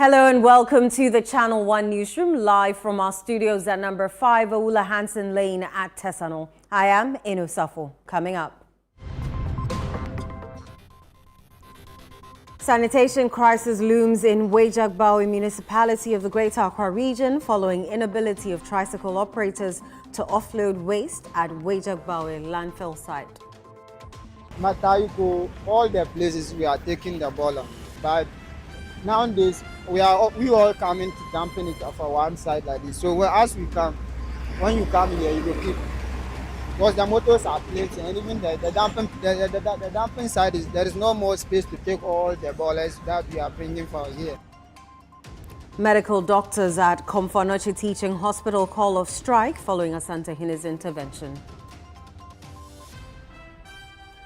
Hello and welcome to the Channel 1 Newsroom, live from our studios at number 5 Aula Hansen Lane at Tesano. I am Inusafo. Coming up. Sanitation crisis looms in Wejagbawe municipality of the Greater Accra region following inability of tricycle operators to offload waste at Wejagbawe landfill site. Matayuko, all the places we are taking the ball on, but nowadays we all coming to dampen it off one side like this. So as we come, when you come here, you will keep, because the motors are placed, and even the damping side there is no more space to take all the ballers that we are bringing from here. Medical doctors at Komfanoche Teaching Hospital call off strike following Asante Hine's intervention.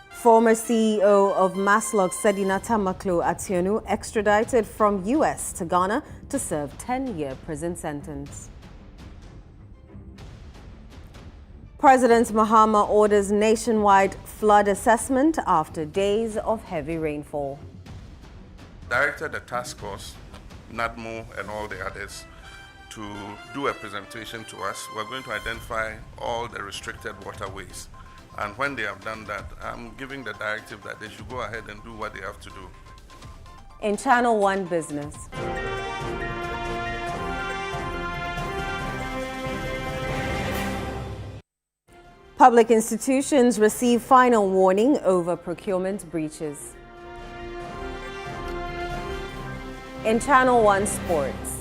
Former CEO of Masloc CEO extradited from US to Ghana to serve 10-year prison sentence. President Mahama orders nationwide flood assessment after days of heavy rainfall. Directed the task force, NADMO and all the others, to do a presentation to us. We're going to identify all the restricted waterways. And when they have done that, I'm giving the directive that they should go ahead and do what they have to do. In Channel 1 Business. Public institutions receive final warning over procurement breaches. In Channel 1 Sports.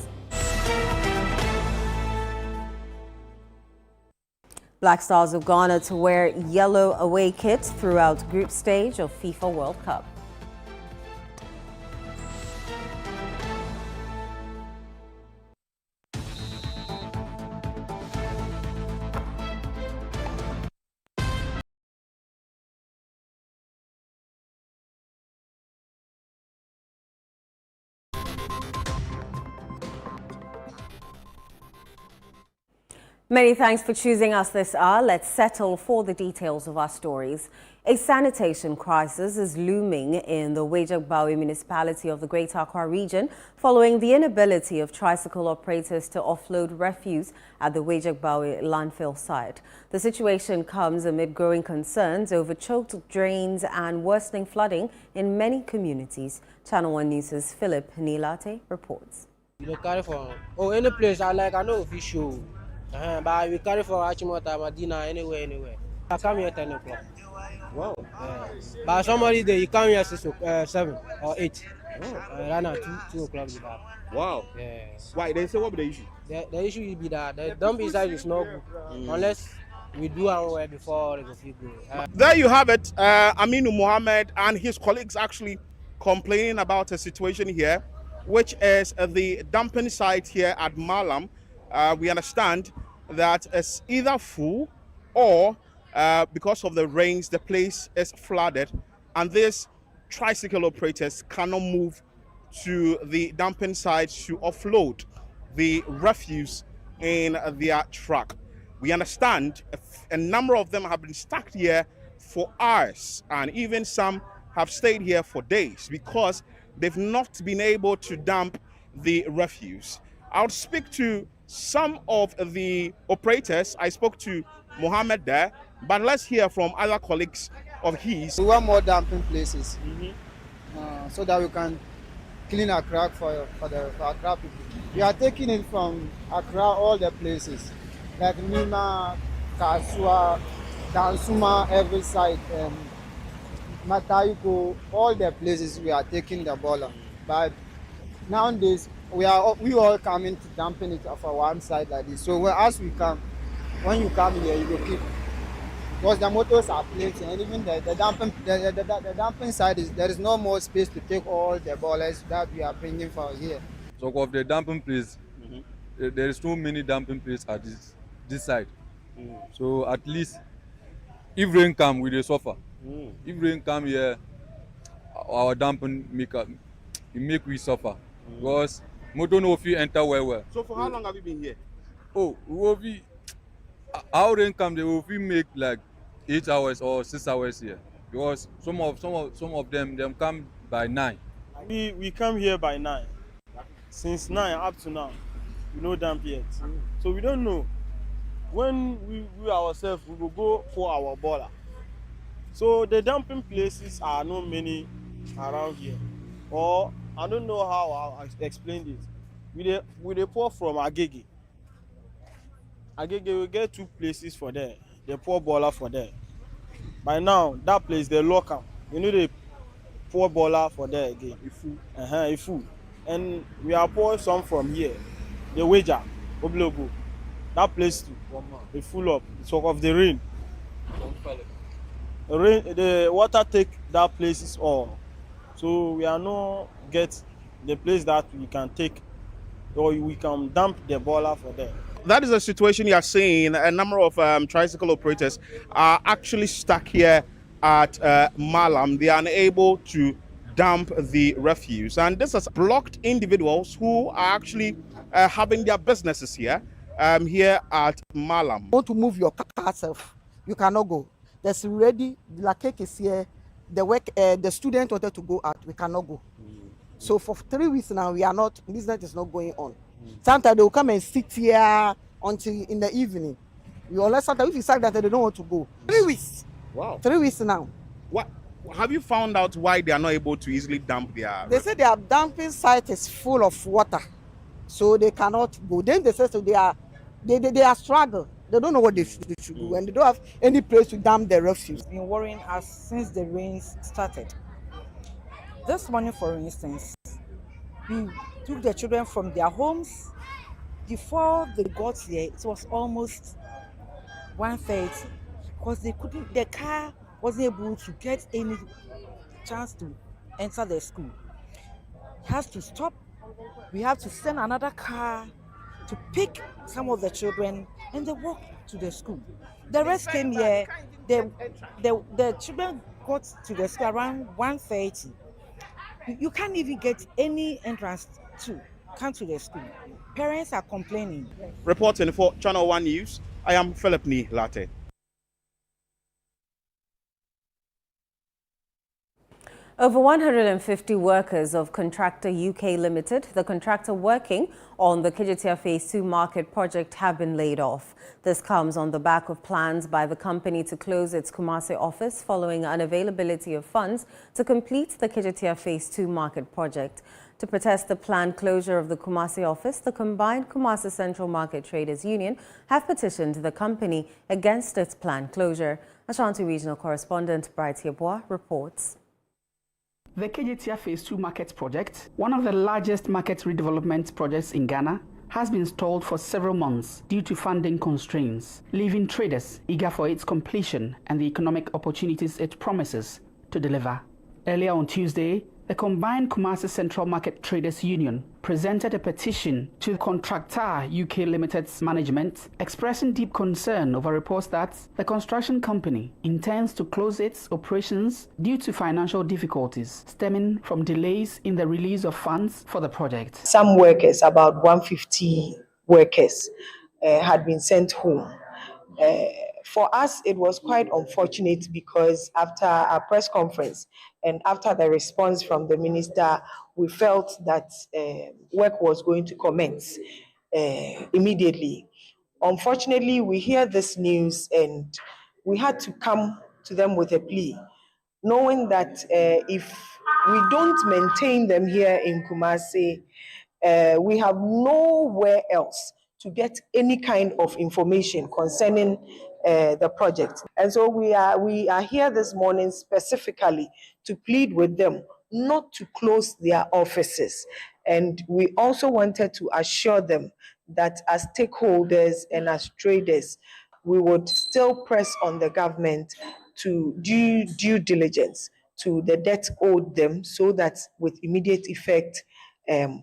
Black Stars of Ghana to wear yellow away kits throughout group stage of FIFA World Cup. Many thanks for choosing us this hour. Let's settle for the details of our stories. A sanitation crisis is looming in the Wejagbawe municipality of the Greater Accra region following the inability of tricycle operators to offload refuse at the Wejagbawe landfill site. The situation comes amid growing concerns over choked drains and worsening flooding in many communities. Channel 1 News' Philip Nilate reports. You carry for any place I know official. But we carry for Achimota, Madina, anywhere. I come here 10 o'clock. Wow. But somebody there, you come here 7 or 8. Run at 2 o'clock. Wow. Yeah. Why? They say what be the issue? The issue will be that the dump inside is not good unless we do our way before the go. There you have it. Aminu Mohammed and his colleagues actually complaining about a situation here, which is the dumping site here at Malam. We understand that it's either full or because of the rains, the place is flooded, and these tricycle operators cannot move to the dumping site to offload the refuse in their truck. We understand a number of them have been stuck here for hours, and even some have stayed here for days because they've not been able to dump the refuse. I'll speak to some of the operators. I spoke to Mohammed there, but let's hear from other colleagues of his. We want more dumping places so that we can clean Accra for Accra people. We are taking it from Accra, all the places, like Nima, Kasua, Dansuma, every side, Matayuko, all the places we are taking the ball on. But nowadays, we all coming to dampen it off one side like this. So as we come, when you come here, you will keep, because the motors are placed, and even the damping side there is no more space to take all the ballers that we are bringing from here. So of the dumping place, there is too many dumping places at this side. So at least if rain come, we will suffer. If rain come here, our dumping make we suffer because motor no fit enter well. So for how long have you been here? Oh, we will be. Our rain come, they will make like 8 hours or 6 hours here because some of them come by 9. We come here by 9. since 9 up to now, we no dump yet. So we don't know. When we ourselves, we will go for our baller. So the dumping places are not many around here. Or I don't know how I explained it. We dey pour from Agege. Agege we get 2 places for there. They pour baller for there. By now, that place they lock up. You know they pour baller for there again. It's full. And we are pouring some from here. The wager, Oblogo. That place too. It's full up. It's of the rain. The water take that places all. So we are not get the place that we can take or we can dump the baller for there. That is a situation you are seeing. A number of tricycle operators are actually stuck here at Malam. They are unable to dump the refuse. And this has blocked individuals who are actually having their businesses here, here at Malam. Want to move your car self, you cannot go. There's already, the cake is here, the student wanted to go out, we cannot go. So for 3 weeks now, business is not going on. Sometimes they will come and sit here until in the evening. Sometimes if you say that they don't want to go. 3 weeks. Wow. 3 weeks now. What have you found out why they are not able to easily dump their? They say their dumping site is full of water, so they cannot go. Then they say so they are struggling. They don't know what they should do, and they don't have any place to dump their refuse. It's been worrying us since the rains started. This morning, for instance, we took the children from their homes. Before they got here, it was almost 1:30 because the car wasn't able to get any chance to enter the school. It has to stop. We have to send another car to pick some of the children and they walk to the school. The rest came here. The children got to the school around 1:30. You can't even get any entrance to come to the school. Parents are complaining. Reporting for Channel 1 News, I am Philip Ni Latte. Over 150 workers of Contractor UK Limited, the contractor working on the Kijitia Phase 2 market project, have been laid off. This comes on the back of plans by the company to close its Kumasi office following unavailability of funds to complete the Kijitia Phase 2 market project. To protest the planned closure of the Kumasi office, the combined Kumasi Central Market Traders Union have petitioned the company against its planned closure. Ashanti Regional Correspondent Bright Yeboah reports. The Kijitia Phase 2 market project, one of the largest market redevelopment projects in Ghana, has been stalled for several months due to funding constraints, leaving traders eager for its completion and the economic opportunities it promises to deliver. Earlier on Tuesday, the combined Kumasi Central Market Traders Union presented a petition to Contractor UK Limited's management, expressing deep concern over reports that the construction company intends to close its operations due to financial difficulties stemming from delays in the release of funds for the project. Some workers, about 150 workers, had been sent home. For us, it was quite unfortunate because after our press conference and after the response from the minister, we felt that work was going to commence immediately. Unfortunately, we hear this news and we had to come to them with a plea, knowing that if we don't maintain them here in Kumasi, we have nowhere else to get any kind of information concerning the project. And so we are here this morning specifically to plead with them not to close their offices. And we also wanted to assure them that as stakeholders and as traders, we would still press on the government to do due diligence to the debt owed them so that with immediate effect,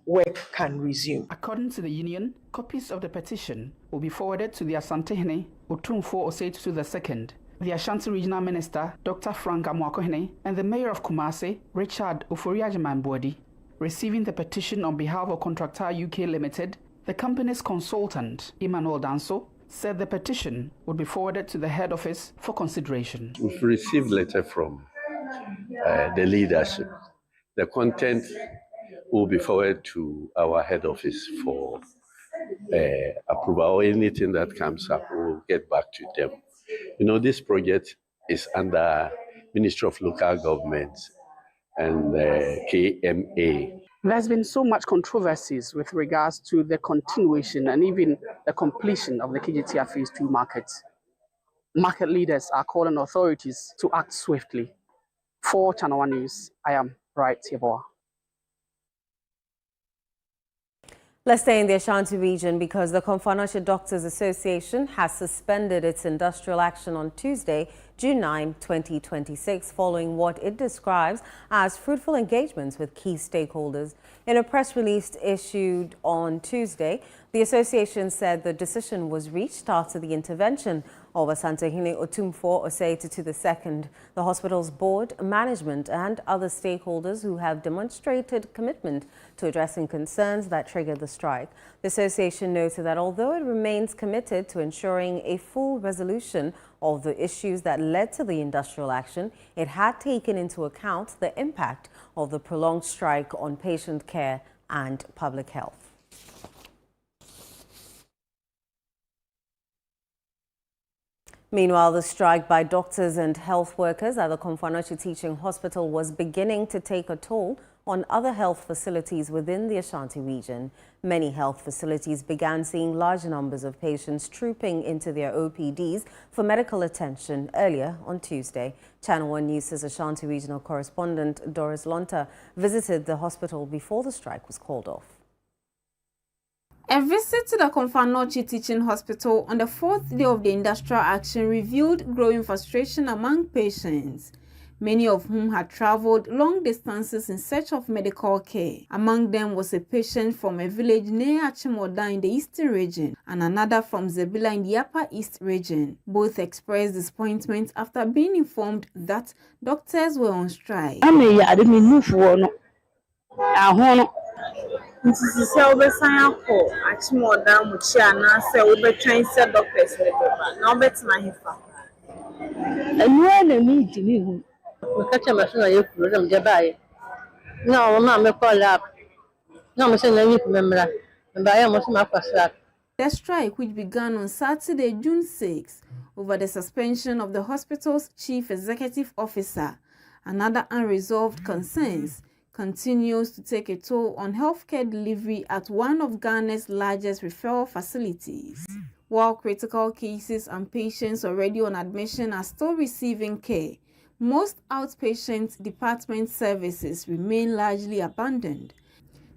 work can resume. According to the union, copies of the petition will be forwarded to the Asantehene Otumfo Oseitu II, the Ashanti Regional Minister Dr. Frank Amwakohene, and the Mayor of Kumasi, Richard Oforiajiman-Bodi. Receiving the petition on behalf of Contractor UK Limited, the company's consultant, Emmanuel Danso, said the petition would be forwarded to the head office for consideration. We've received a letter from the leadership. The content will be forwarded to our head office for approval, or anything that comes up, we'll get back to them. You know, this project is under Ministry of Local Government and KMA. There's been so much controversies with regards to the continuation and even the completion of the KGTR Phase 2 market. Market leaders are calling authorities to act swiftly. For Channel 1 News, I am Bright Yeboah. Let's stay in the Ashanti region because the Komfanoche Doctors Association has suspended its industrial action on Tuesday, June 9, 2026, following what it describes as fruitful engagements with key stakeholders. In a press release issued on Tuesday, the association said the decision was reached after the intervention of Asantehene Otumfuo Osei II, the hospital's board, management and other stakeholders who have demonstrated commitment to addressing concerns that triggered the strike. The association noted that although it remains committed to ensuring a full resolution of the issues that led to the industrial action, it had taken into account the impact of the prolonged strike on patient care and public health. Meanwhile, the strike by doctors and health workers at the Komfanoche Teaching Hospital was beginning to take a toll on other health facilities within the Ashanti region. Many health facilities began seeing large numbers of patients trooping into their OPDs for medical attention earlier on Tuesday. Channel 1 News' Ashanti regional correspondent Doris Lonta visited the hospital before the strike was called off. A visit to the Komfanoche Teaching Hospital on the fourth day of the industrial action revealed growing frustration among patients, many of whom had traveled long distances in search of medical care. Among them was a patient from a village near Achimoda in the eastern region and another from Zebila in the upper east region. Both expressed disappointment after being informed that doctors were on strike. The strike, which began on Saturday, June 6, over the suspension of the hospital's chief executive officer and other unresolved concerns, continues to take a toll on healthcare delivery at one of Ghana's largest referral facilities. While critical cases and patients already on admission are still receiving care, most outpatient department services remain largely abandoned.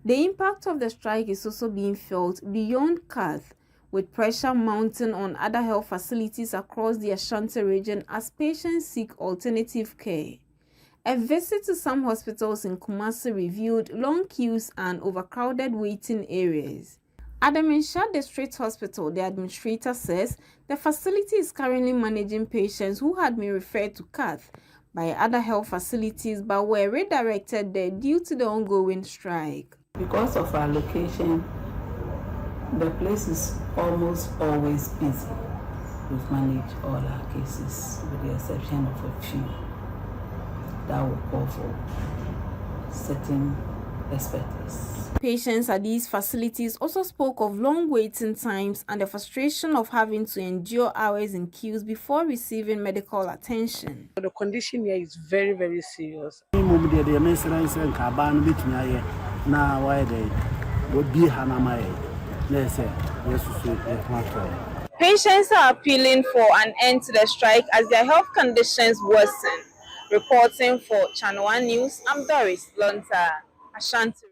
The impact of the strike is also being felt beyond Kath, with pressure mounting on other health facilities across the Ashanti region as patients seek alternative care. A visit to some hospitals in Kumasi revealed long queues and overcrowded waiting areas. At the Minsha District Hospital, the administrator says the facility is currently managing patients who had been referred to Kath by other health facilities but were redirected there due to the ongoing strike. Because of our location, the place is almost always busy. We've managed all our cases with the exception of a few that will call for certain expertise. Patients at these facilities also spoke of long waiting times and the frustration of having to endure hours in queues before receiving medical attention. The condition here is very, very serious. Patients are appealing for an end to the strike as their health conditions worsen. Reporting for Channel 1 News, I'm Doris Lonta, Ashanti.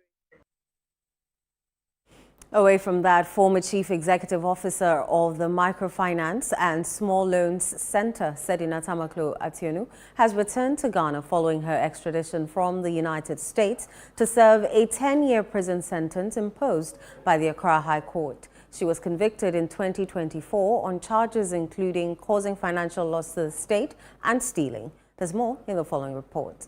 Away from that, former Chief Executive Officer of the Microfinance and Small Loans Center, Sedina Tamaklo Ationu, has returned to Ghana following her extradition from the United States to serve a 10-year prison sentence imposed by the Accra High Court. She was convicted in 2024 on charges including causing financial loss to the state and stealing. There's more in the following report.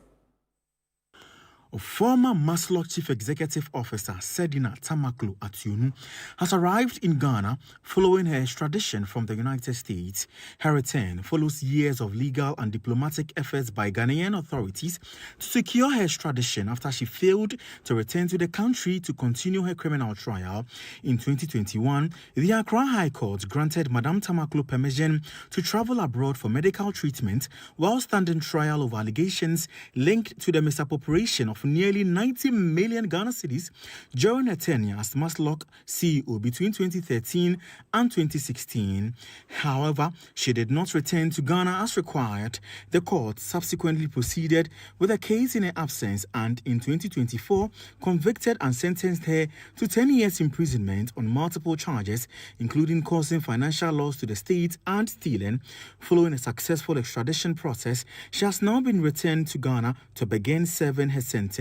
Former Masloc Chief Executive Officer Sedina Tamaklo Ationu has arrived in Ghana following her extradition from the United States. Her return follows years of legal and diplomatic efforts by Ghanaian authorities to secure her extradition after she failed to return to the country to continue her criminal trial. In 2021, the Accra High Court granted Madame Tamaklo permission to travel abroad for medical treatment while standing trial of allegations linked to the misappropriation of nearly 90 million Ghana cedis during her tenure as Masloc CEO between 2013 and 2016. However, she did not return to Ghana as required. The court subsequently proceeded with a case in her absence and in 2024 convicted and sentenced her to 10 years imprisonment on multiple charges, including causing financial loss to the state and stealing. Following a successful extradition process, she has now been returned to Ghana to begin serving her sentence.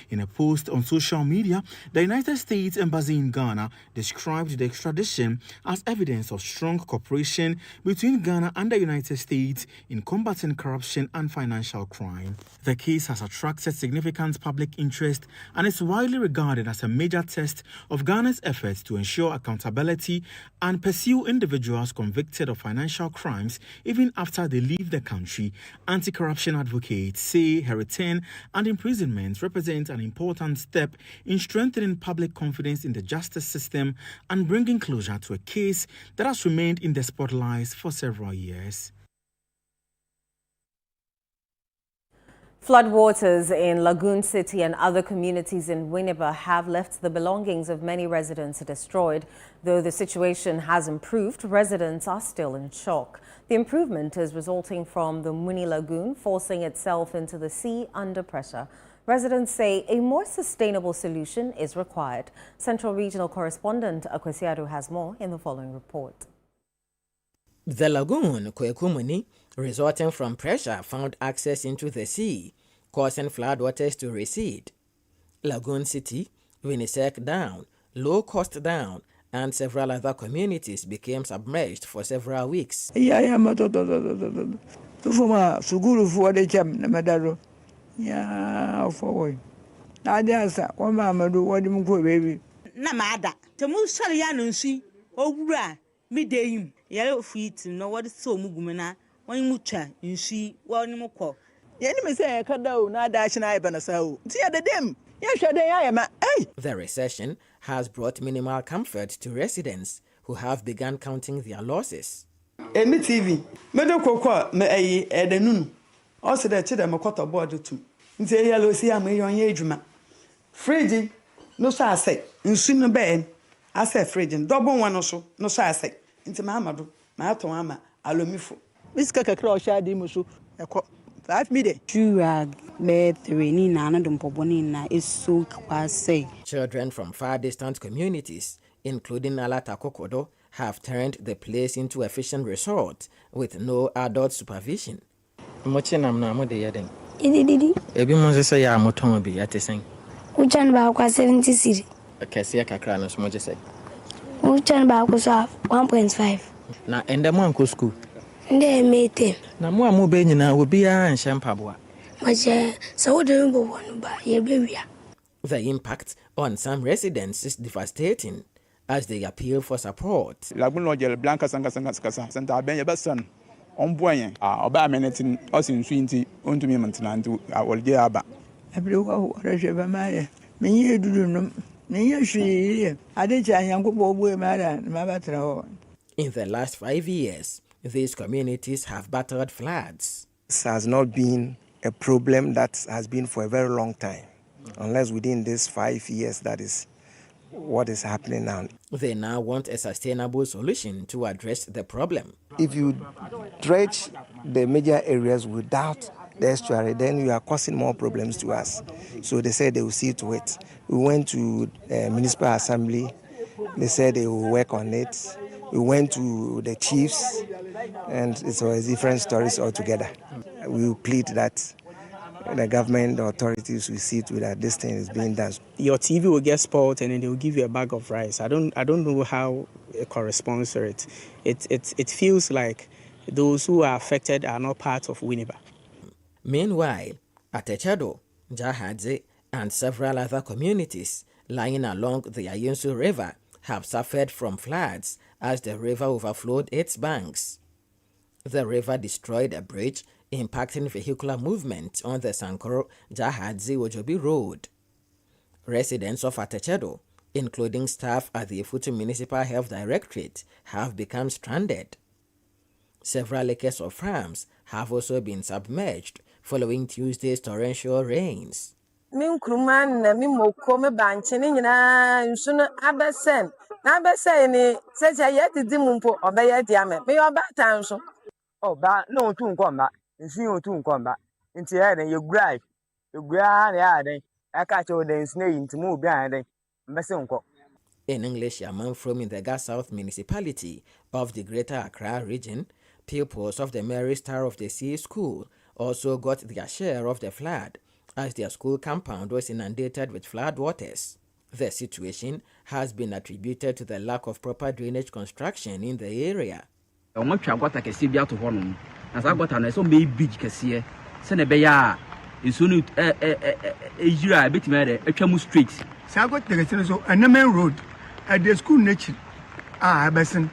In a post on social media, the United States Embassy in Ghana described the extradition as evidence of strong cooperation between Ghana and the United States in combating corruption and financial crime. The case has attracted significant public interest and is widely regarded as a major test of Ghana's efforts to ensure accountability and pursue individuals convicted of financial crimes even after they leave the country. Anti-corruption advocates say her return and imprisonment represent an important step in strengthening public confidence in the justice system and bringing closure to a case that has remained in the spotlight for several years. Floodwaters in Lagoon City and other communities in Winneba have left the belongings of many residents destroyed. Though the situation has improved, residents are still in shock. The improvement is resulting from the Muni Lagoon forcing itself into the sea under pressure. Residents say a more sustainable solution is required. Central Regional Correspondent Akwesiado has more in the following report. The lagoon, Kwekumuni, resulting from pressure, found access into the sea, causing floodwaters to recede. Lagoon City, Winnipeg down, Low Cost down, and several other communities became submerged for several weeks. Yeah, forward. Nadiasa, one mamma do what you go, baby. Namada, Tamusari Yanunsi, Obra, midday, yellow feet, no what is so mugumena, one mucha, you see, one more. The enemy say, I can't do, not dash and I banasao. See the dim. Yes, I am. The recession has brought minimal comfort to residents who have begun counting their losses. Any TV, medical court, may a the noon. Also, the children are caught aboard too. Say, yellow, see, I'm a young age man. Fridge, no say, in swim bed. I said, fridge, double one or so, no say, into Mamma, my automama, alumifo. Miss Cacacrow shady musu, 5 minutes. Children from far distant communities, including Alata Kokodo, have turned the place into a fishing resort with no adult supervision. Mochinam na mo de yeden. Ebi mo se ya moton bi atesen. Uchan ba kwa 70 cedi. Kese kakra no so mo je say. Uchan ba kwa 1.5. Na ende mo anko school. Nde mete. Na mo amu be nyina obi a nhye mpaboa. Maje so de mbo wonu ba ye bewia. The impact on some residents is devastating as they appeal for support. Lagun lojel blanca sanga santa ben yebasan. Omboyen oba menetin osin swinti ontumi mantinantu awolje aba abrewa rejeba maye menye dudu no menye hwi ade cha yankobo obu mara na batra ho. In the last 5 years, these communities have battled floods. This has not been a problem that has been for a very long time, unless within these 5 years that is what is happening now. They now want a sustainable solution to address the problem. If you dredge the major areas without the estuary, then you are causing more problems to us. So they said they will see to it. We went to municipal assembly. They said they will work on it. We went to the chiefs, and it was different stories altogether. We will plead that the government, the authorities will see to that this thing is being done. Your TV will get spoiled and then they will give you a bag of rice. I don't know how it corresponds to it. It feels like those who are affected are not part of Winneba. Meanwhile, at Echado, Jahadze, and several other communities lying along the Ayunsu River have suffered from floods as the river overflowed its banks. The river destroyed a bridge, impacting vehicular movement on the Sankoro-Jahadzi-Ojobi Road. Residents of Atechedo, including staff at the Ifutu Municipal Health Directorate, have become stranded. Several acres of farms have also been submerged following Tuesday's torrential rains. In English, Yaman from in the Gas South municipality of the Greater Accra region, pupils of the Mary Star of the Sea School also got their share of the flood as their school compound was inundated with flood waters. The situation has been attributed to the lack of proper drainage construction in the area. Road at the school nature. Besson.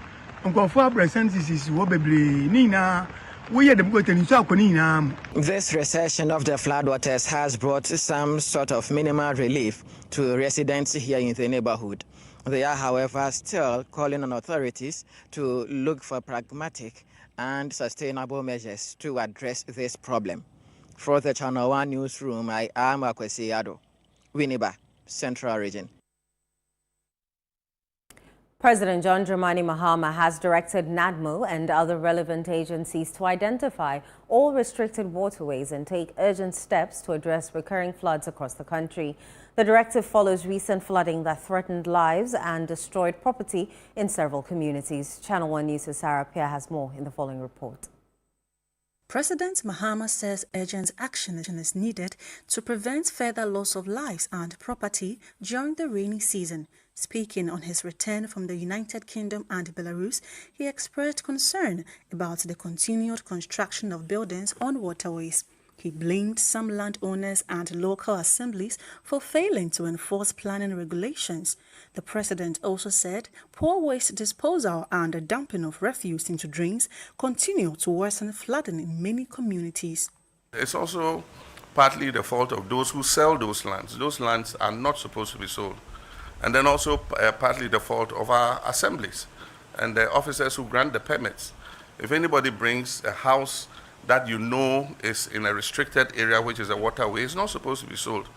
This recession of the floodwaters has brought some sort of minimal relief to residents here in the neighborhood. They are, however, still calling on authorities to look for pragmatic and sustainable measures to address this problem. For the Channel 1 Newsroom, I am Akwesi Ado, Winneba, Central Region. President John Dramani Mahama has directed NADMO and other relevant agencies to identify all restricted waterways and take urgent steps to address recurring floods across the country. The directive follows recent flooding that threatened lives and destroyed property in several communities. Channel 1 News' Sarah Pierre has more in the following report. President Mahama says urgent action is needed to prevent further loss of lives and property during the rainy season. Speaking on his return from the United Kingdom and Belarus, he expressed concern about the continued construction of buildings on waterways. He blamed some landowners and local assemblies for failing to enforce planning regulations. The president also said poor waste disposal and the dumping of refuse into drains continue to worsen flooding in many communities. It's also partly the fault of those who sell those lands. Those lands are not supposed to be sold. And then also partly the fault of our assemblies and the officers who grant the permits. If anybody brings a house that you know is in a restricted area, which is a waterway, it's not supposed to be sold.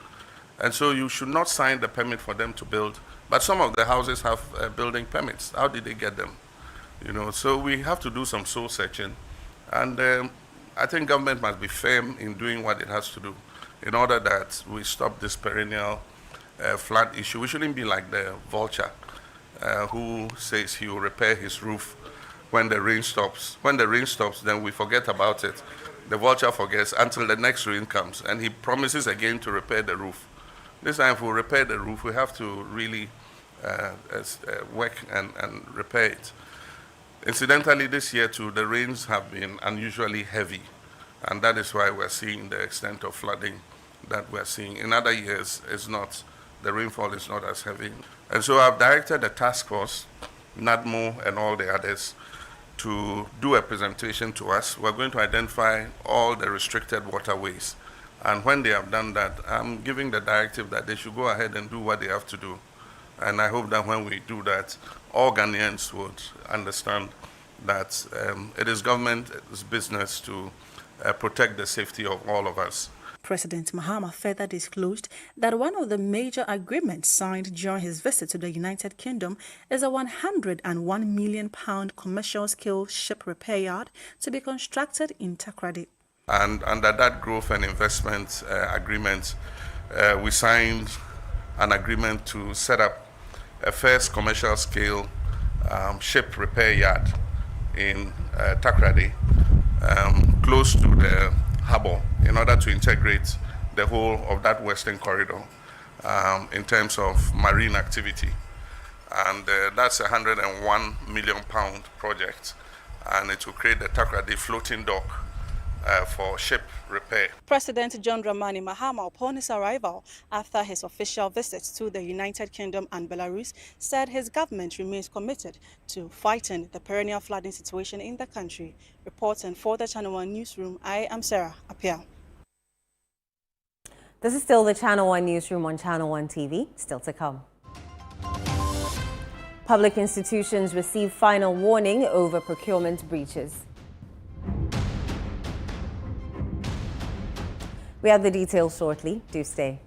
And so you should not sign the permit for them to build. But some of the houses have building permits. How did they get them? You know, so we have to do some soul searching. And I think government must be firm in doing what it has to do in order that we stop this perennial flood issue. We shouldn't be like the vulture who says he will repair his roof when the rain stops. When the rain stops, then we forget about it. The vulture forgets until the next rain comes, and he promises again to repair the roof. This time, if we repair the roof, we have to really work and repair it. Incidentally, this year too, the rains have been unusually heavy, and that is why we're seeing the extent of flooding that we're seeing. In other years, it's not. The rainfall is not as heavy. And so I've directed a task force, NADMO and all the others, to do a presentation to us. We're going to identify all the restricted waterways. And when they have done that, I'm giving the directive that they should go ahead and do what they have to do. And I hope that when we do that, all Ghanaians would understand that it is government's business to protect the safety of all of us. President Mahama further disclosed that one of the major agreements signed during his visit to the United Kingdom is a £101 million commercial-scale ship repair yard to be constructed in Takoradi. And under that growth and investment agreement, we signed an agreement to set up a first commercial-scale ship repair yard in Takoradi, close to the harbour, in order to integrate the whole of that western corridor in terms of marine activity. And that's a £101 million project, and it will create the Takoradi floating dock for ship repair. President John Dramani Mahama, upon his arrival after his official visit to the United Kingdom and Belarus, said his government remains committed to fighting the perennial flooding situation in the country. Reporting for the Channel 1 Newsroom, I am Sarah Appiah. This is still the Channel 1 Newsroom on Channel 1 TV. Still to come. Public institutions receive final warning over procurement breaches. We have the details shortly. Do stay.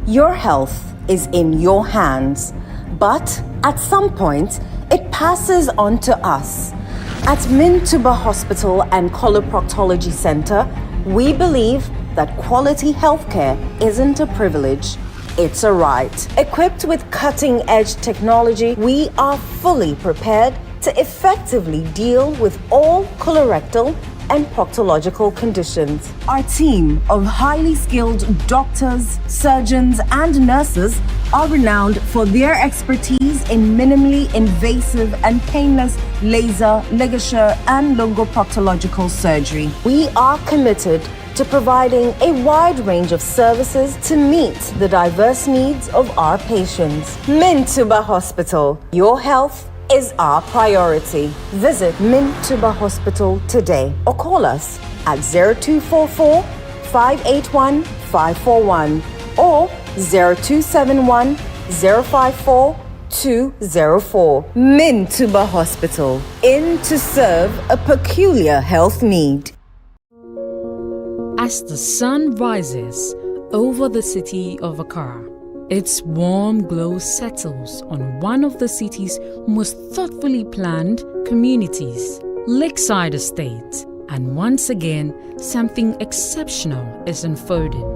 Your health is in your hands, but at some point, it passes on to us. At Mintuba Hospital and Coloproctology Center, we believe that quality healthcare isn't a privilege, it's a right. Equipped with cutting-edge technology, we are fully prepared to effectively deal with all colorectal and proctological conditions. Our team of highly skilled doctors, surgeons, and nurses are renowned for their expertise in minimally invasive and painless laser, ligature, and longoproctological surgery. We are committed to providing a wide range of services to meet the diverse needs of our patients. Mintuba Hospital, your health is our priority. Visit Mintuba Hospital today or call us at 0244 581 541 or 0271 054 204. Mintuba Hospital, in to serve a peculiar health need. As the sun rises over the city of Accra, its warm glow settles on one of the city's most thoughtfully planned communities, Lakeside Estate, and once again, something exceptional is unfolding.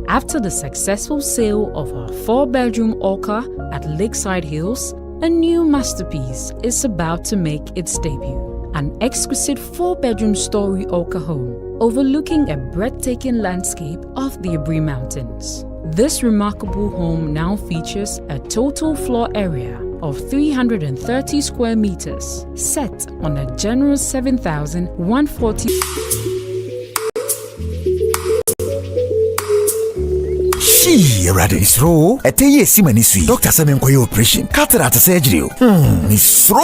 After the successful sale of our 4-bedroom Orca at Lakeside Hills, a new masterpiece is about to make its debut. An exquisite 4-bedroom story Orca home overlooking a breathtaking landscape of the Abri Mountains. This remarkable home now features a total floor area of 330 square meters, set on a generous 7,140. Radisro, a tea simani sweet. Doctor Semenkoy operation. Cataract surgery. Misro.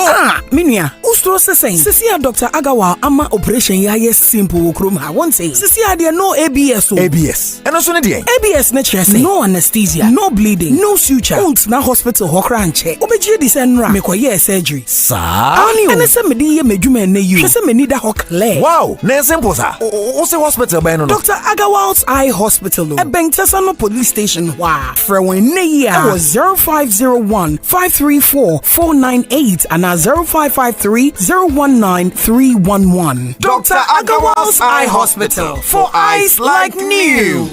Minia. Ustro sesen. Sisia Dr. Agawa ama operation ya yes simple okrom ha won't say. Sisia there no ABS. ABS. And also ne ABS na chese. No anesthesia, no bleeding, no suture. Won't na hospital hokra anche. Obeji di senra mekoye surgery. Sa. Ani ene se medi ye medwuma na you. Hwese meni da hokle. Wow, na simple sa. O se hospital ba no. Dr. Agawa's Eye Hospital. E bentesa no police station. Wow. For when year was 0501 534 498 and 0553 019 311. Dr. Agawa's Eye Hospital for eyes like new.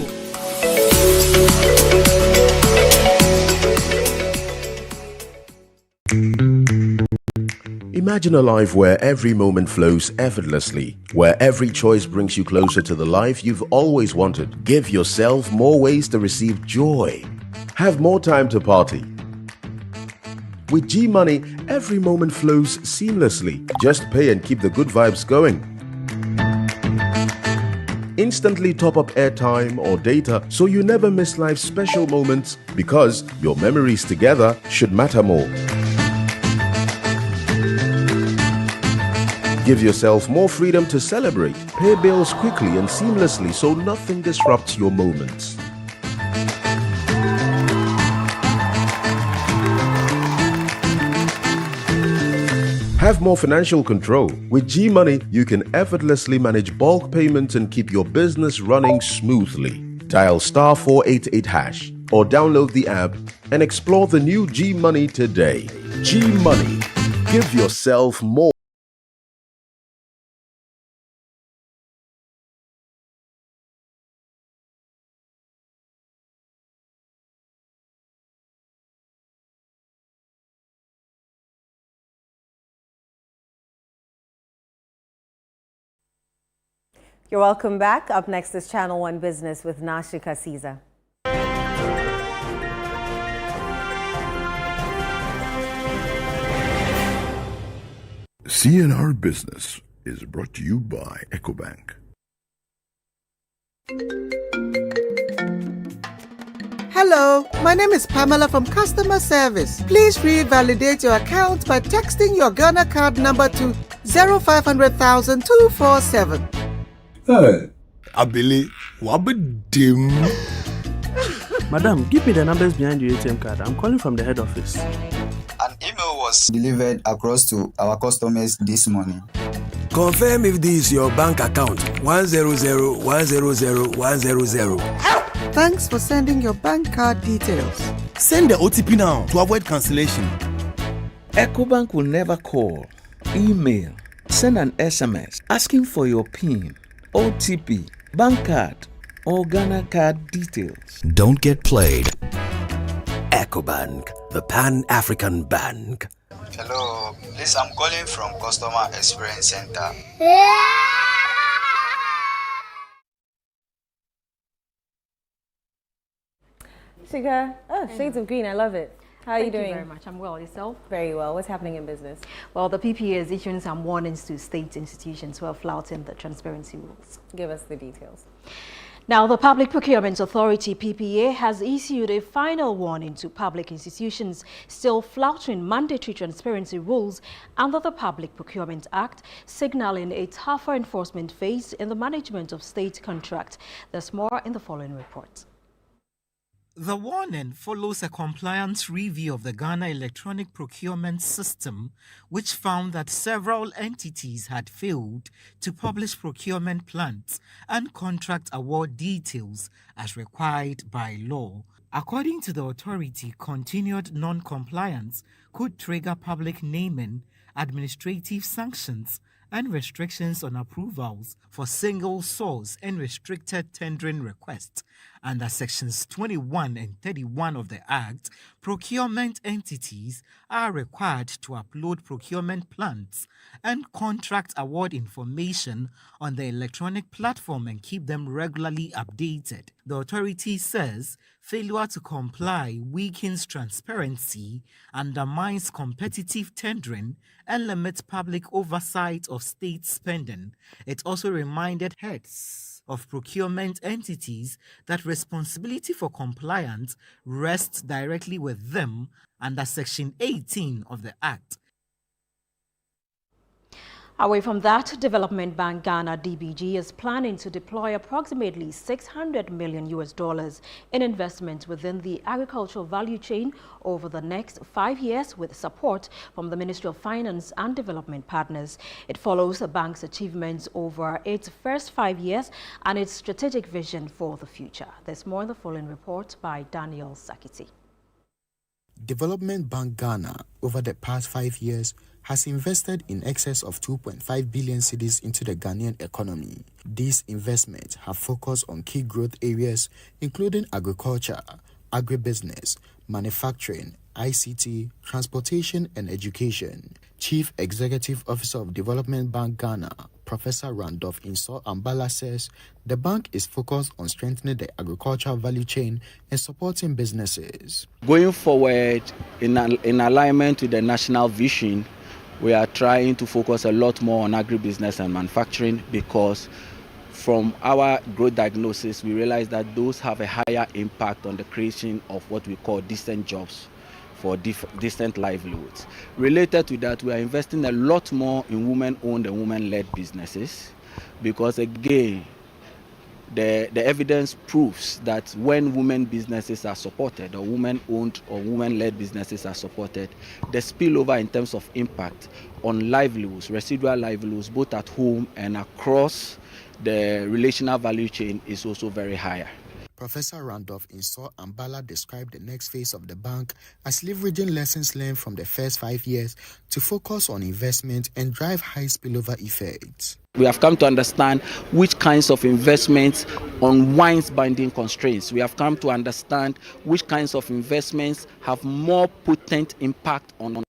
Imagine a life where every moment flows effortlessly, where every choice brings you closer to the life you've always wanted. Give yourself more ways to receive joy. Have more time to party. With G Money, every moment flows seamlessly. Just pay and keep the good vibes going. Instantly top up airtime or data so you never miss life's special moments, because your memories together should matter more. Give yourself more freedom to celebrate. Pay bills quickly and seamlessly so nothing disrupts your moments. Have more financial control. With G Money, you can effortlessly manage bulk payments and keep your business running smoothly. Dial *488# or download the app and explore the new G Money today. G Money. Give yourself more. You're welcome back. Up next is Channel 1 Business with Nashika Caesar. CNR Business is brought to you by EcoBank. Hello, my name is Pamela from Customer Service. Please revalidate your account by texting your Ghana card number to 0500,000 247. Hey, Abili, wabadim. Madam, give me the numbers behind your ATM card. I'm calling from the head office. An email was delivered across to our customers this morning. Confirm if this is your bank account. 100,100,100. Thanks for sending your bank card details. Send the OTP now to avoid cancellation. EcoBank will never call, email, send an SMS asking for your PIN, OTP, bank card, or Ghana card details. Don't get played. EcoBank, the Pan-African Bank. Hello, please, I'm calling from Customer Experience Center. Shiga, shades of green, I love it. How are you doing? Thank you very much. I'm well. Yourself? Very well. What's happening in business? Well, the PPA is issuing some warnings to state institutions who are flouting the transparency rules. Give us the details. Now, the Public Procurement Authority, PPA, has issued a final warning to public institutions still flouting mandatory transparency rules under the Public Procurement Act, signaling a tougher enforcement phase in the management of state contract. There's more in the following report. The warning follows a compliance review of the Ghana electronic procurement system, which found that several entities had failed to publish procurement plans and contract award details as required by law. According to the authority, continued non-compliance could trigger public naming, administrative sanctions, and restrictions on approvals for single source and restricted tendering requests. Under Sections 21 and 31 of the Act, procurement entities are required to upload procurement plans and contract award information on the electronic platform and keep them regularly updated. The authority says failure to comply weakens transparency, undermines competitive tendering, and limits public oversight of state spending. It also reminded heads of procurement entities that responsibility for compliance rests directly with them under Section 18 of the Act. Away from that, Development Bank Ghana (DBG) is planning to deploy approximately $600 million in investments within the agricultural value chain over the next 5 years with support from the Ministry of Finance and Development partners. It follows the bank's achievements over its first 5 years and its strategic vision for the future. There's more in the following report by Daniel Sakiti. Development Bank Ghana, over the past 5 years, has invested in excess of 2.5 billion cedis into the Ghanaian economy. These investments have focused on key growth areas including agriculture, agribusiness, manufacturing, ICT, transportation and education. Chief Executive Officer of Development Bank Ghana, Professor Randolph Insor Ambala says the bank is focused on strengthening the agricultural value chain and supporting businesses. Going forward, in alignment to the national vision, we are trying to focus a lot more on agribusiness and manufacturing because from our growth diagnosis, we realize that those have a higher impact on the creation of what we call decent jobs for decent livelihoods. Related to that, we are investing a lot more in women-owned and women-led businesses because, again, the evidence proves that when women businesses are supported or women-owned or women-led businesses are supported, the spillover in terms of impact on livelihoods, residual livelihoods, both at home and across the relational value chain is also very higher. Professor Randolph Insor Ambala described the next phase of the bank as leveraging lessons learned from the first 5 years to focus on investment and drive high spillover effects. We have come to understand which kinds of investments unwinds binding constraints. We have come to understand which kinds of investments have more potent impact on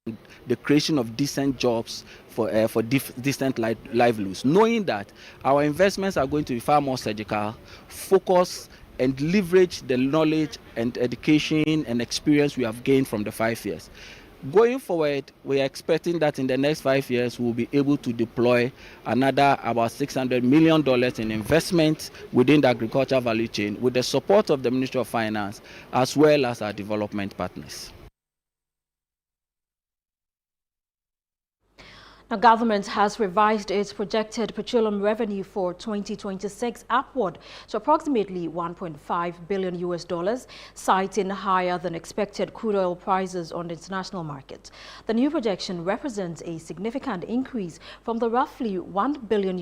the creation of decent jobs for decent livelihoods. Knowing that our investments are going to be far more surgical, focus and leverage the knowledge and education and experience we have gained from the 5 years. Going forward, we are expecting that in the next 5 years, we will be able to deploy another about $600 million in investment within the agriculture value chain with the support of the Ministry of Finance as well as our development partners. The government has revised its projected petroleum revenue for 2026 upward to approximately $1.5 billion, citing higher than expected crude oil prices on the international market. The new projection represents a significant increase from the roughly $1 billion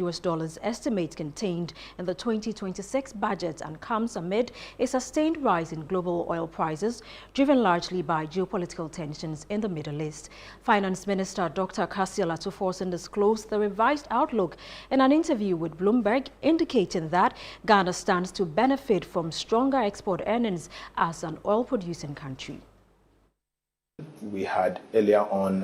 estimate contained in the 2026 budget and comes amid a sustained rise in global oil prices, driven largely by geopolitical tensions in the Middle East. Finance Minister Dr. Kassia Latuforsen disclosed the revised outlook in an interview with Bloomberg, indicating that Ghana stands to benefit from stronger export earnings as an oil-producing country. We had earlier on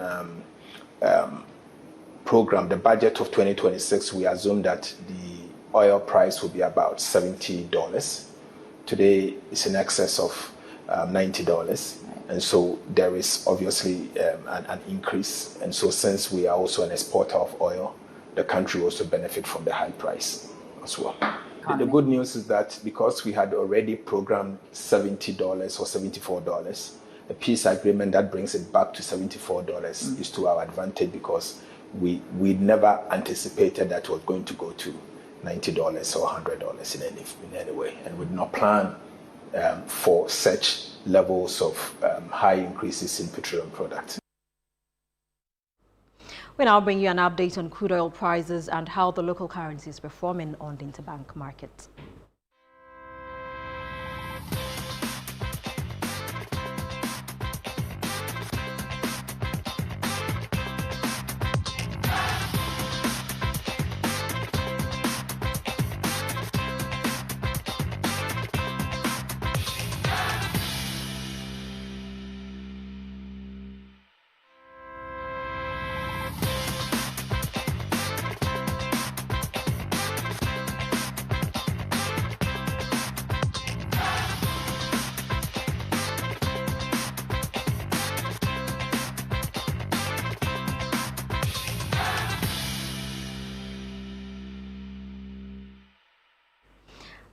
programmed the budget of 2026. We assumed that the oil price will be about $70. Today, it's in excess of $90. And so there is obviously an increase. And so since we are also an exporter of oil, the country will also benefit from the high price as well. The good news is that because we had already programmed $70 or $74, the peace agreement that brings it back to $74 is to our advantage, because we never anticipated that it was going to go to $90 or $100 in any way. And we did not plan for such levels of high increases in petroleum products. We now bring you an update on crude oil prices and how the local currency is performing on the interbank market.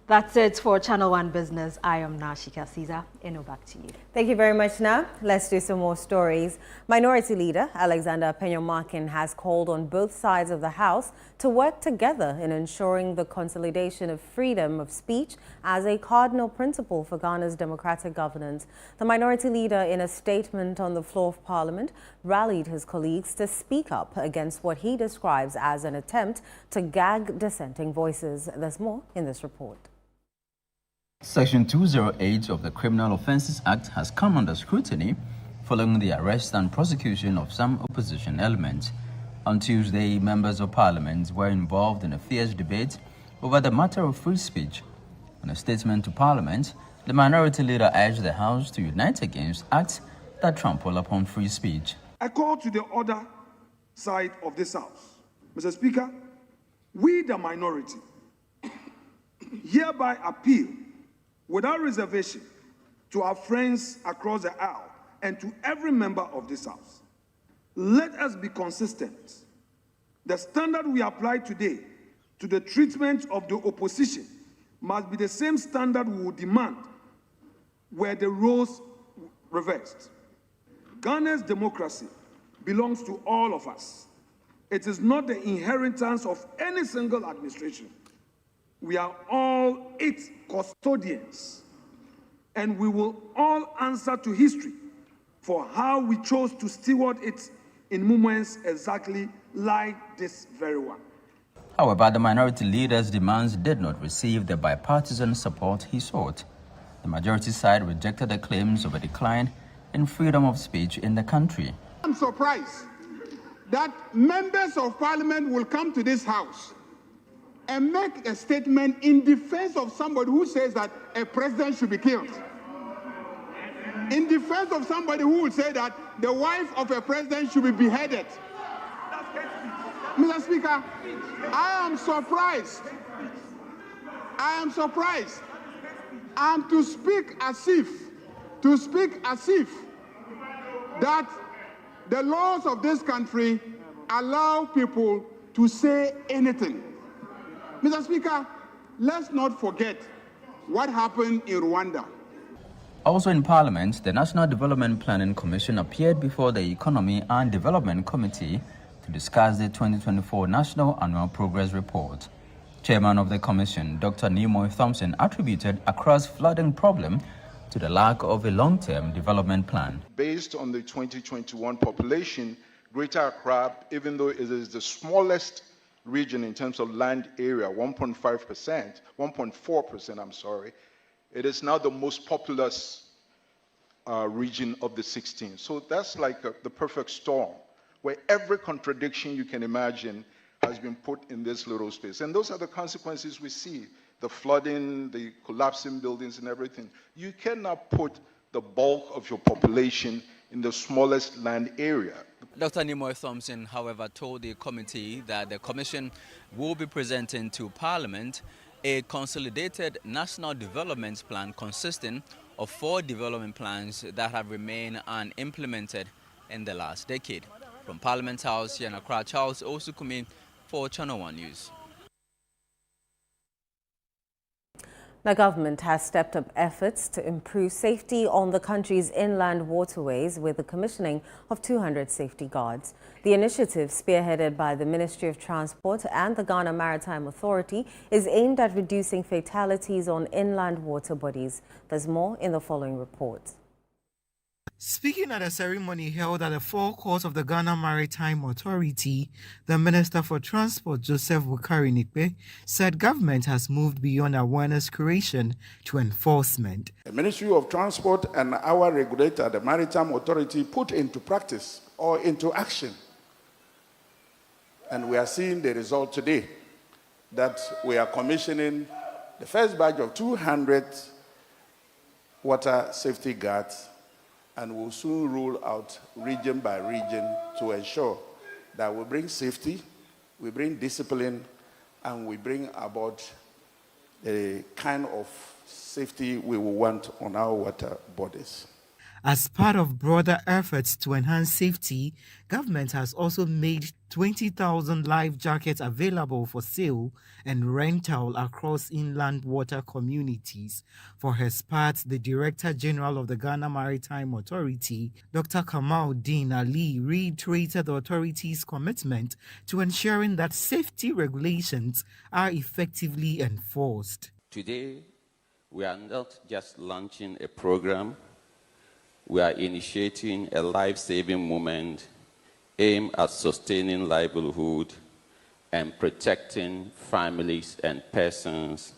That's it for Channel 1 Business. I am Nashika Caesar. Eno, back to you. Thank you very much, Na. Let's do some more stories. Minority Leader Alexander Peña-Markin has called on both sides of the House to work together in ensuring the consolidation of freedom of speech as a cardinal principle for Ghana's democratic governance. The Minority Leader, in a statement on the floor of Parliament, rallied his colleagues to speak up against what he describes as an attempt to gag dissenting voices. There's more in this report. Section 208 of the Criminal Offences Act has come under scrutiny following the arrest and prosecution of some opposition elements. On Tuesday, members of parliament were involved in a fierce debate over the matter of free speech. In a statement to parliament, the Minority Leader urged the House to unite against acts that trample upon free speech. I call to the other side of this House. Mr. Speaker, we, the minority, hereby appeal without reservation to our friends across the aisle and to every member of this House. Let us be consistent. The standard we apply today to the treatment of the opposition must be the same standard we will demand were the roles reversed. Ghana's democracy belongs to all of us. It is not the inheritance of any single administration. We are all its custodians, and we will all answer to history for how we chose to steward it in moments exactly like this very one. However, the Minority Leader's demands did not receive the bipartisan support he sought. The majority side rejected the claims of a decline in freedom of speech in the country. I'm surprised that members of parliament will come to this house and make a statement in defense of somebody who says that a president should be killed. In defense of somebody who will say that the wife of a president should be beheaded. Mr. Speaker, I am surprised. I am surprised. And to speak as if that the laws of this country allow people to say anything. Mr. Speaker, let's not forget what happened in Rwanda. Also in Parliament, the National Development Planning Commission appeared before the Economy and Development Committee to discuss the 2024 National Annual Progress Report. Chairman of the Commission, Dr. Nimoy Thompson, attributed Accra's flooding problem to the lack of a long-term development plan. Based on the 2021 population, Greater Accra, even though it is the smallest region in terms of land area, 1.4%, I'm sorry, it is now the most populous region of the 16. So that's like the perfect storm, where every contradiction you can imagine has been put in this little space. And those are the consequences we see, the flooding, the collapsing buildings and everything. You cannot put the bulk of your population in the smallest land area. Dr. Nimoy Thompson, however, told the committee that the Commission will be presenting to Parliament a consolidated national development plan consisting of 4 development plans that have remained unimplemented in the last decade. From Parliament House here in Accra, Charles Osukumi for Channel 1 News. The government has stepped up efforts to improve safety on the country's inland waterways with the commissioning of 200 safety guards. The initiative, spearheaded by the Ministry of Transport and the Ghana Maritime Authority, is aimed at reducing fatalities on inland water bodies. There's more in the following report. Speaking at a ceremony held at the forecourt of the Ghana Maritime Authority, the Minister for Transport, Joseph Wukari-Nikbe, said government has moved beyond awareness creation to enforcement. The Ministry of Transport and our regulator, the Maritime Authority, put into practice or into action. And we are seeing the result today, that we are commissioning the first batch of 200 water safety guards, and we'll soon roll out region by region to ensure that we bring safety, we bring discipline, and we bring about the kind of safety we will want on our water bodies. As part of broader efforts to enhance safety, government has also made 20,000 life jackets available for sale and rental across inland water communities. For his part, the Director General of the Ghana Maritime Authority, Dr. Kamaldeen Ali, reiterated the authority's commitment to ensuring that safety regulations are effectively enforced. Today, we are not just launching a program. We are initiating a life-saving movement aimed at sustaining livelihood and protecting families and persons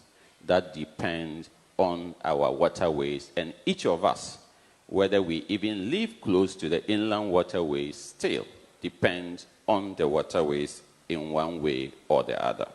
that depend on our waterways. And each of us, whether we even live close to the inland waterways, still depend on the waterways in one way or the other.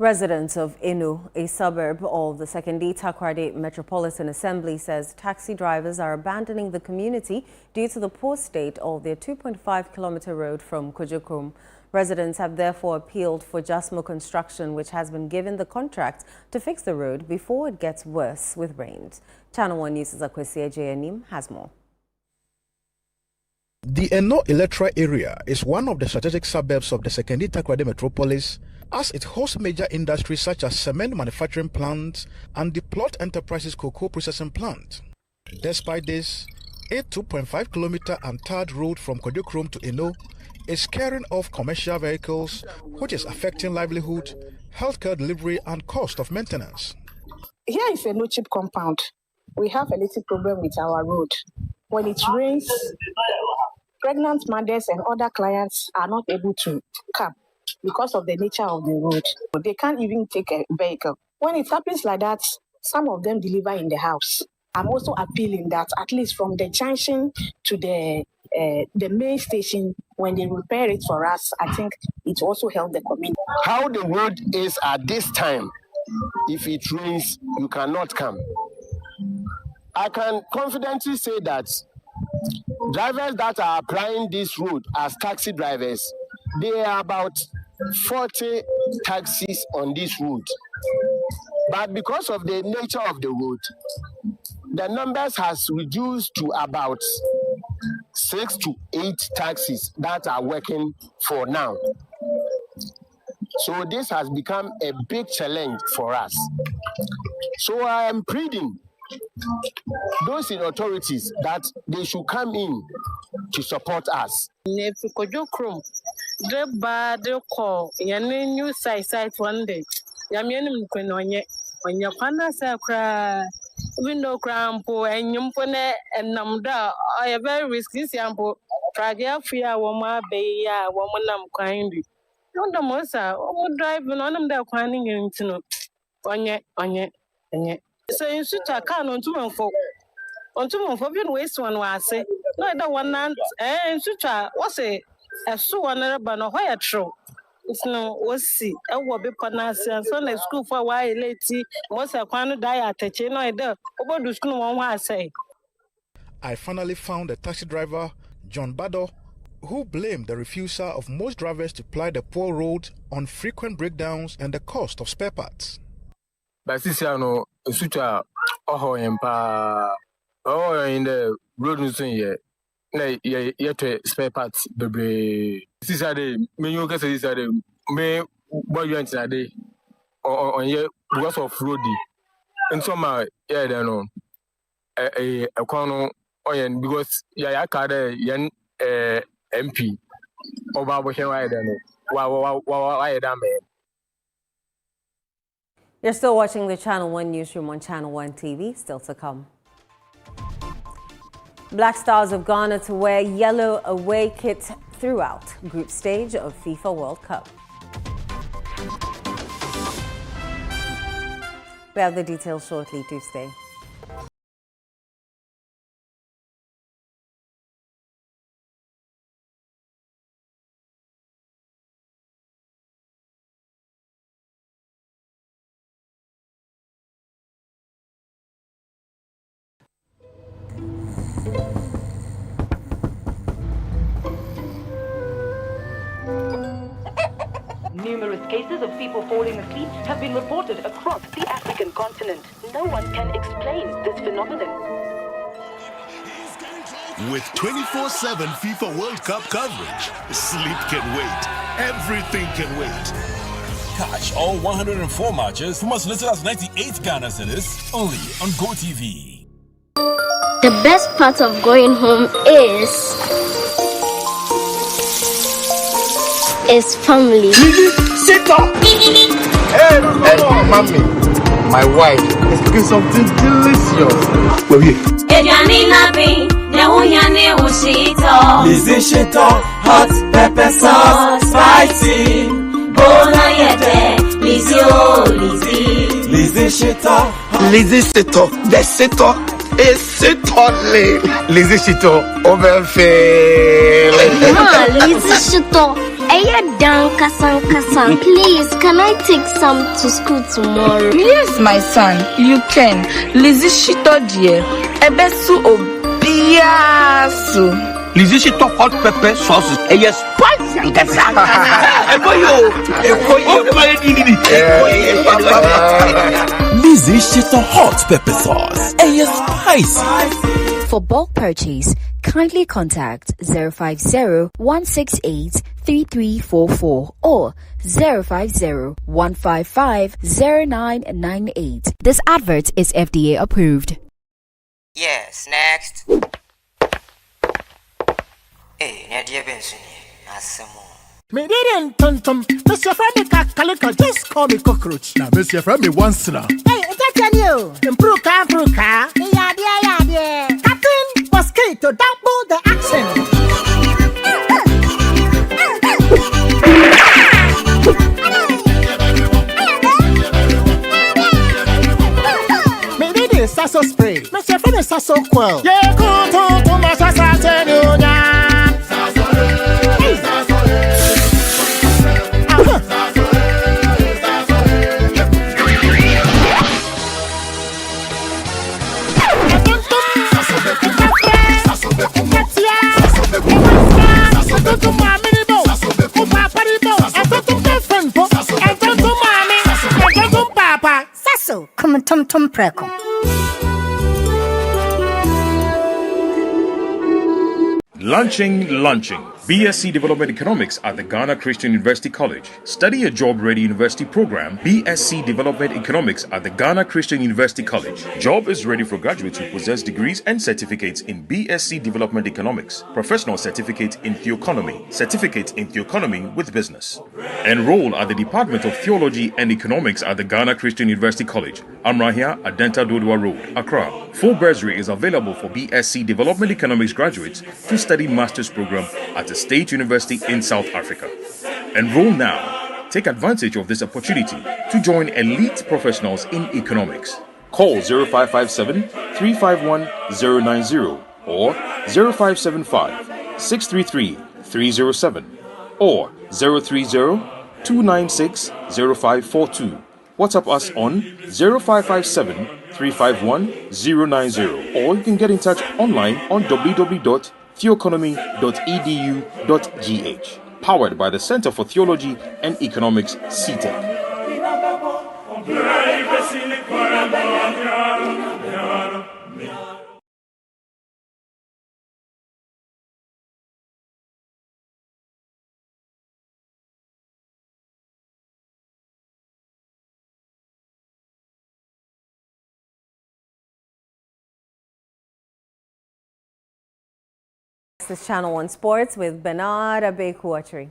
Residents of Inu, a suburb of the Sekondi Takoradi Metropolitan Assembly, says taxi drivers are abandoning the community due to the poor state of their 2.5-kilometer road from Kujukrum. Residents have therefore appealed for Jasmo Construction, which has been given the contract to fix the road before it gets worse with rains. Channel 1 News' Akwesi Ejeanim has more. The Eno electoral area is one of the strategic suburbs of the Sekondi Takoradi Metropolis, as it hosts major industries such as cement manufacturing plants and the Plot Enterprises cocoa processing plant. Despite this, a 2.5-kilometer untarred road from Kujukrum to Eno is scaring off commercial vehicles, which is affecting livelihood, healthcare delivery and cost of maintenance. Here is a no-chip compound. We have a little problem with our road. When it rains, pregnant mothers and other clients are not able to come because of the nature of the road. They can't even take a vehicle. When it happens like that, some of them deliver in the house. I'm also appealing that at least from the junction to the main station, when they repair it for us, I think it also helps the community. How the road is at this time, if it rains, you cannot come. I can confidently say that drivers that are applying this road as taxi drivers, there are about 40 taxis on this route. But because of the nature of the road, the numbers has reduced to about 6 to 8 taxis that are working for now. So this has become a big challenge for us. So I am pleading those in authorities that they should come in to support us. Window crampo and yumpone and namda are very risky sample. Pragia fear woma bay ya womanam kindly. No the mosa would drive on them there quaning into on yet. So in such a can on 2 and 4. On 2 and 4 waste one was say. No, the one and such a was a so one banner why a true. It's no was see. I will be panasi and Sunday school for a while late. Most a quano die at a chain either. Over the school one I say. I finally found a taxi driver, John Bado, who blamed the refusal of most drivers to ply the poor road on frequent breakdowns and the cost of spare parts. Basisiano, Sucha, Empa, in the road yet. Yet spare parts, the Saturday, me you can say Saturday, me boy you enter day on ye because of roady. And some yeah, they know a corner oyen because ya card yan MP or Babu here I don't know. Why damn man. You're still watching the Channel 1 Newsroom on Channel 1 TV, still to come. Black Stars of Ghana to wear yellow away kit throughout group stage of FIFA World Cup. We have the details shortly. Do stay. Numerous cases of people falling asleep have been reported across the African continent. No one can explain this phenomenon. With 24/7 FIFA World Cup coverage, sleep can wait. Everything can wait. Catch all 104 matches from as little as 98 Ghana cedis only on GoTV. The best part of going home is family. Sit up! Hey, mommy, my wife is cooking something delicious. Well, hot pepper sauce, spicy. Bona yete, Lizzie Shito, the Shito is Shito. Lizzie Shito, overfill. Lizzie Shito. Please, can I take some to school tomorrow? Yes, my son, you can. Lizzie Shito dear. Ebesu obiasu. Lizzie Shito hot pepper sauce is spicy and Lizzie Shito hot pepper sauce. Spicy. For bulk purchase, kindly contact 050-168-3344 or 050-155-0998. This advert is FDA approved. Yes, next. Hey, Nadia Benson, Me didn't tonton. Mr. Friendly Calico, just call me cockroach. Now, Mr. Friendly once now. Hey, that's you. Improve car. Yeah. Captain Mosquito, double the action. Sasso Quell. Yeah, go to my Sasso Sasso, come tom preko. Launching. BSc Development Economics at the Ghana Christian University College. Study a job-ready university program, BSc Development Economics at the Ghana Christian University College. Job is ready for graduates who possess degrees and certificates in BSc Development Economics, professional certificate in Theoeconomy, certificate in Theoeconomy with business. Enroll at the Department of Theology and Economics at the Ghana Christian University College, Amrahia, Adenta Dodua Road, Accra. Full bursary is available for BSc Development Economics graduates to study master's program at the State University in South Africa. Enroll now. Take advantage of this opportunity to join elite professionals in economics. Call 0557 351 090 or 0575 633 307 or 030 296 0542. WhatsApp us on 0557 351 090 or you can get in touch online on www.theoeconomy.edu.gh. Powered by the Center for Theology and Economics, CTEC. This is Channel 1 Sports with Bernard Abekwatri.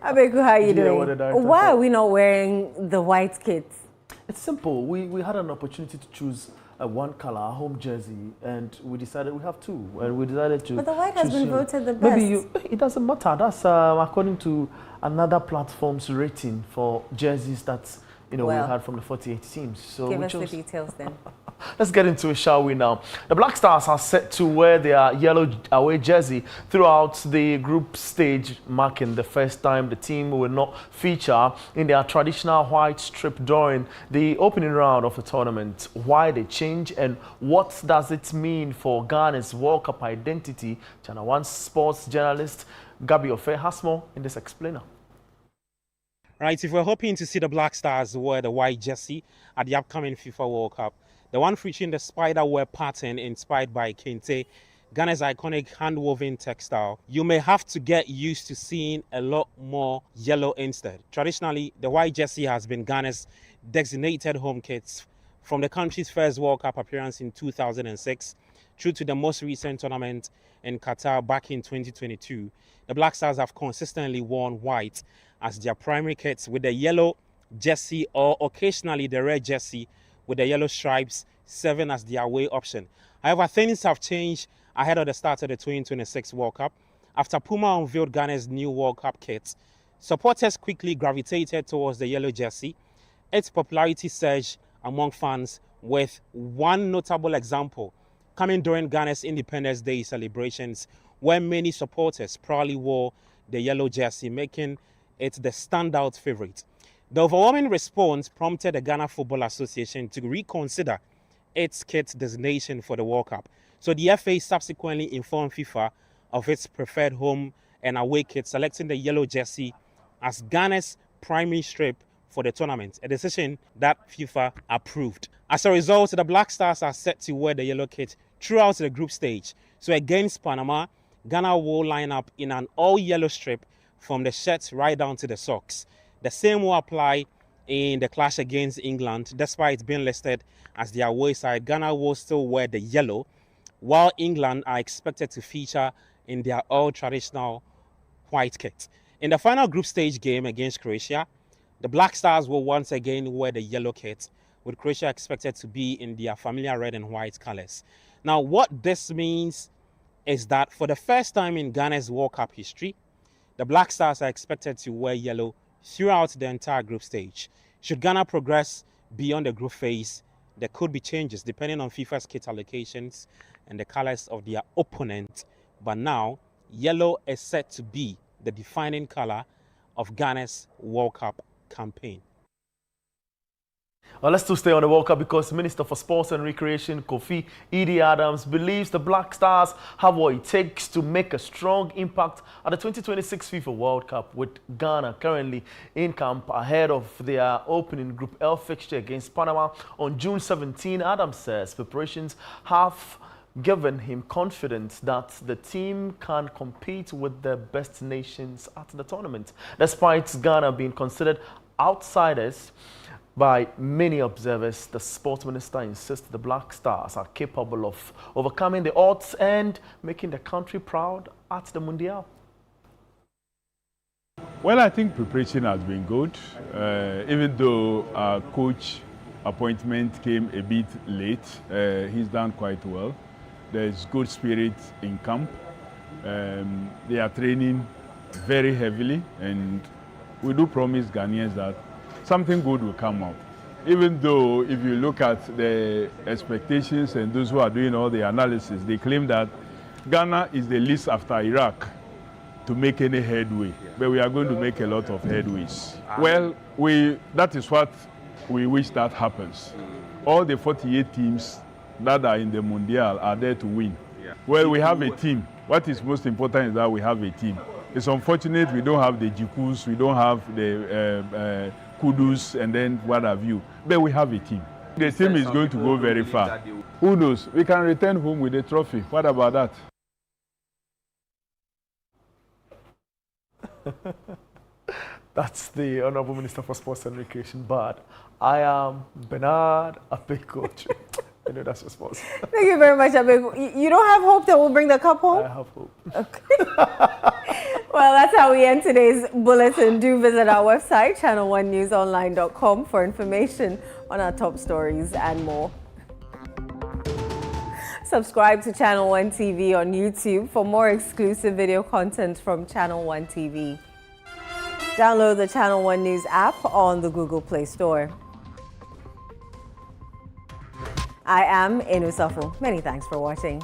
Abeku, how are you doing? Why are we not wearing the white kits? It's simple. We had an opportunity to choose one color, a home jersey, and we decided we have two, and we decided to. But the white has been voted the best. Maybe it doesn't matter. That's according to another platform's rating for jerseys that we had from the 48 teams. So give us the details then. Let's get into it, shall we now? The Black Stars are set to wear their yellow away jersey throughout the group stage, marking the first time the team will not feature in their traditional white strip during the opening round of the tournament. Why the change and what does it mean for Ghana's World Cup identity? Channel 1 sports journalist Gabi Ofe has more in this explainer. Right, if we're hoping to see the Black Stars wear the white jersey at the upcoming FIFA World Cup, the one featuring the spider web pattern inspired by Kente, Ghana's iconic hand-woven textile, you may have to get used to seeing a lot more yellow instead. Traditionally, the white jersey has been Ghana's designated home kit from the country's first World Cup appearance in 2006 through to the most recent tournament in Qatar back in 2022. The Black Stars have consistently worn white as their primary kits, with the yellow jersey or occasionally the red jersey with the yellow stripes serving as the away option. However, things have changed ahead of the start of the 2026 World Cup. After Puma unveiled Ghana's new World Cup kit, supporters quickly gravitated towards the yellow jersey. Its popularity surged among fans, with one notable example coming during Ghana's Independence Day celebrations, where many supporters proudly wore the yellow jersey, making it the standout favorite. The overwhelming response prompted the Ghana Football Association to reconsider its kit designation for the World Cup. So the FA subsequently informed FIFA of its preferred home and away kit, selecting the yellow jersey as Ghana's primary strip for the tournament, a decision that FIFA approved. As a result, the Black Stars are set to wear the yellow kit throughout the group stage. So against Panama, Ghana will line up in an all-yellow strip from the shirts right down to the socks. The same will apply in the clash against England. Despite being listed as the away side, Ghana will still wear the yellow, while England are expected to feature in their all-traditional white kit. In the final group stage game against Croatia, the Black Stars will once again wear the yellow kit, with Croatia expected to be in their familiar red and white colors. Now, what this means is that for the first time in Ghana's World Cup history, the Black Stars are expected to wear yellow throughout the entire group stage. Should Ghana progress beyond the group phase, there could be changes depending on FIFA's kit allocations and the colors of their opponent. But now, yellow is set to be the defining color of Ghana's World Cup campaign. Well, let's still stay on the World Cup because Minister for Sports and Recreation, Kofi Edie Adams, believes the Black Stars have what it takes to make a strong impact at the 2026 FIFA World Cup, with Ghana currently in camp ahead of their opening Group L fixture against Panama on June 17. Adams says preparations have given him confidence that the team can compete with the best nations at the tournament. Despite Ghana being considered outsiders by many observers, the sports minister insists the Black Stars are capable of overcoming the odds and making the country proud at the Mundial. Well, I think preparation has been good, even though our coach appointment came a bit late. He's done quite well. There's good spirit in camp. They are training very heavily, and we do promise Ghanaians that something good will come out. Even though if you look at the expectations and those who are doing all the analysis, they claim that Ghana is the least after Iraq to make any headway, but we are going to make a lot of headways. Well, that is what we wish that happens. All the 48 teams that are in the Mundial are there to win. Well, we have a team. What is most important is that we have a team. It's unfortunate we don't have the Jikus, we don't have the Kudus, and then what have you. But we have a team. The team is going to go very far. Who knows? We can return home with a trophy. What about that? That's the Honorable Minister for Sports and Recreation. But I am Bernard Apekochi. I know that's response. Thank you very much, Abeg. You don't have hope that we'll bring the cup home? I have hope. Okay. Well, that's how we end today's bulletin. Do visit our website, channel1newsonline.com, for information on our top stories and more. Subscribe to Channel 1 TV on YouTube for more exclusive video content from Channel 1 TV. Download the Channel 1 News app on the Google Play Store. I am Inu Safo. Many thanks for watching.